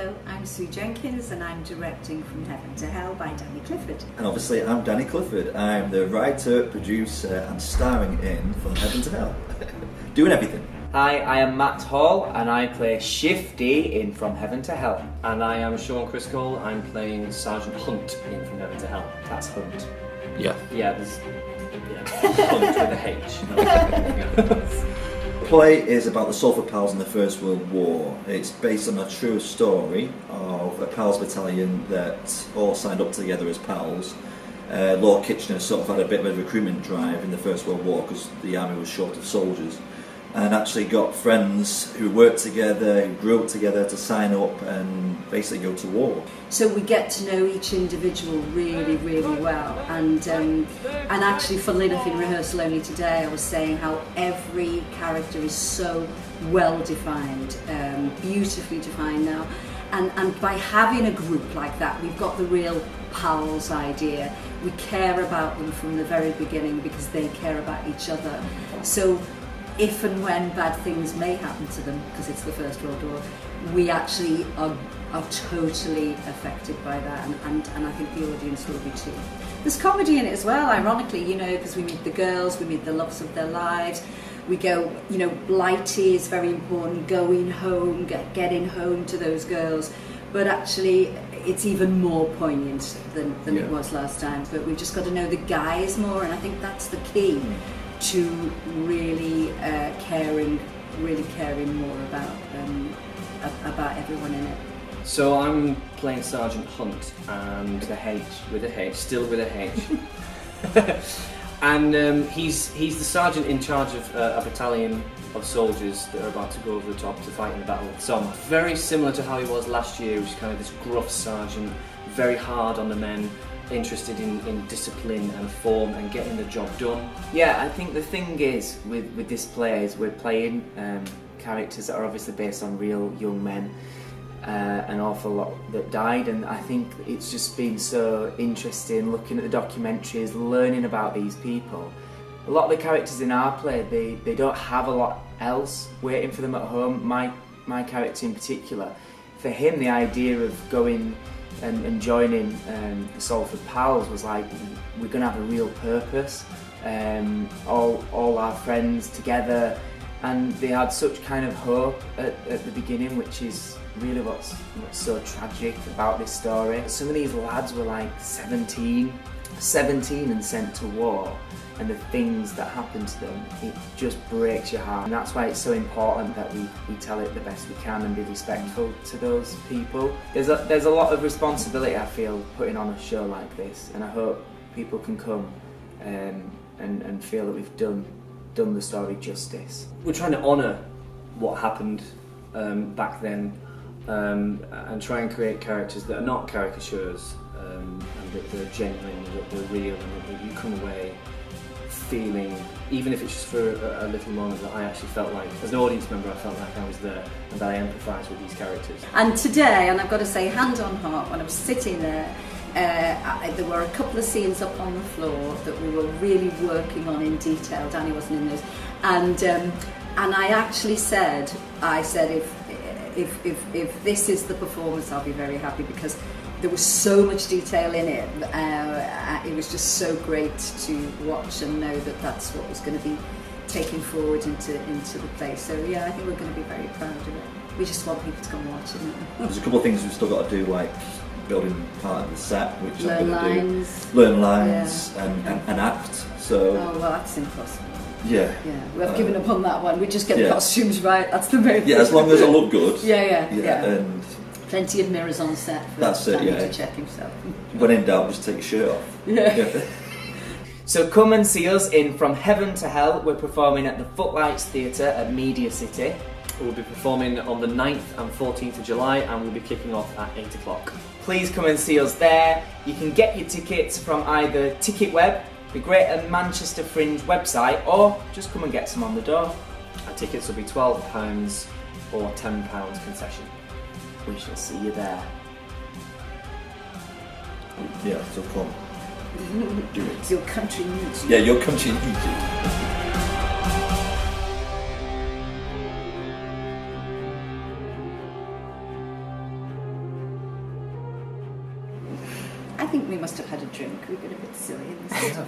Hello, I'm Sue Jenkins and I'm directing From Heaven to Hell by Danny Clifford. And obviously I'm Danny Clifford. I'm the writer, producer and starring in From Heaven to Hell. Doing everything. Hi, I am Matt Hall and I play Shifty in From Heaven to Hell. And I am Sean Criscall. I'm playing Sergeant Hunt in From Heaven to Hell. That's Hunt. Yeah, there's Hunt with a H. The play is about the Salford Pals in the First World War. It's based on a true story of a Pals battalion that all signed up together as pals. Lord Kitchener sort of had a bit of a recruitment drive in the First World War because the army was short of soldiers, and actually got friends who worked together, who grew up together to sign up and basically go to war. So we get to know each individual really, really well. And actually, funnily enough, in rehearsal only today, I was saying how every character is so well defined, beautifully defined now. And by having a group like that, we've got the real pals idea. We care about them from the very beginning because they care about each other. So if and when bad things may happen to them, because it's the First World War, we actually are totally affected by that, and I think the audience will be too. There's comedy in it as well, ironically, because we meet the girls, we meet the loves of their lives. We go, Blighty is very important, going home, getting home to those girls, but actually it's even more poignant than it was last time. But we've just got to know the guys more, and I think that's the key to really caring more about everyone in it. So I'm playing Sergeant Hunt, and With a H. Still with a H. And he's the sergeant in charge of a battalion of soldiers that are about to go over the top to fight in the Battle of the Somme. Very similar to how he was last year, which is kind of this gruff sergeant, very hard on the men, interested in discipline and form and getting the job done. Yeah, I think the thing is with this play is we're playing characters that are obviously based on real young men, an awful lot that died, and I think it's just been so interesting looking at the documentaries, learning about these people. A lot of the characters in our play, they don't have a lot else waiting for them at home. My character in particular, for him the idea of going and joining the Salford Pals was like, we're going to have a real purpose, all our friends together, and they had such kind of hope at the beginning, which is really what's so tragic about this story. Some of these lads were like 17 and sent to war, and the things that happen to them, it just breaks your heart. And that's why it's so important that we tell it the best we can and be respectful to those people. There's a lot of responsibility, I feel, putting on a show like this, and I hope people can come and feel that we've done the story justice. We're trying to honour what happened back then, and try and create characters that are not caricatures, and that they're genuine, that they're real, and that you come away feeling, even if it's just for a little moment, that I actually felt like, as an audience member, I felt like I was there and that I empathised with these characters. And today, and I've got to say, hand on heart, when I was sitting there, there were a couple of scenes up on the floor that we were really working on in detail. Danny wasn't in those, and I actually said, if this is the performance, I'll be very happy, because there was so much detail in it. It was just so great to watch and know that that's what was going to be taken forward into the play. So yeah, I think we're going to be very proud of it. We just want people to come watch it. There's a couple of things we've still got to do, like building part of the set, which I'm going to do. Learn lines, and act. So. Oh well, that's impossible. Yeah. We've given up on that one. We just get the costumes right. That's the main thing. Yeah, as long as I look good. Yeah. And plenty of mirrors on set for Danny to check himself. When in doubt, just take your shirt off. Yeah. So come and see us in From Heaven to Hell. We're performing at the Footlights Theatre at Media City. We'll be performing on the 9th and 14th of July, and we'll be kicking off at 8 o'clock. Please come and see us there. You can get your tickets from either TicketWeb, the Greater Manchester Fringe website, or just come and get some on the door. Our tickets will be £12 or £10 concession. We shall see you there. Yeah, so come. Do it. Your country needs you. Yeah, your country needs you. think we must have had a drink. We've been a bit silly in this. Yeah,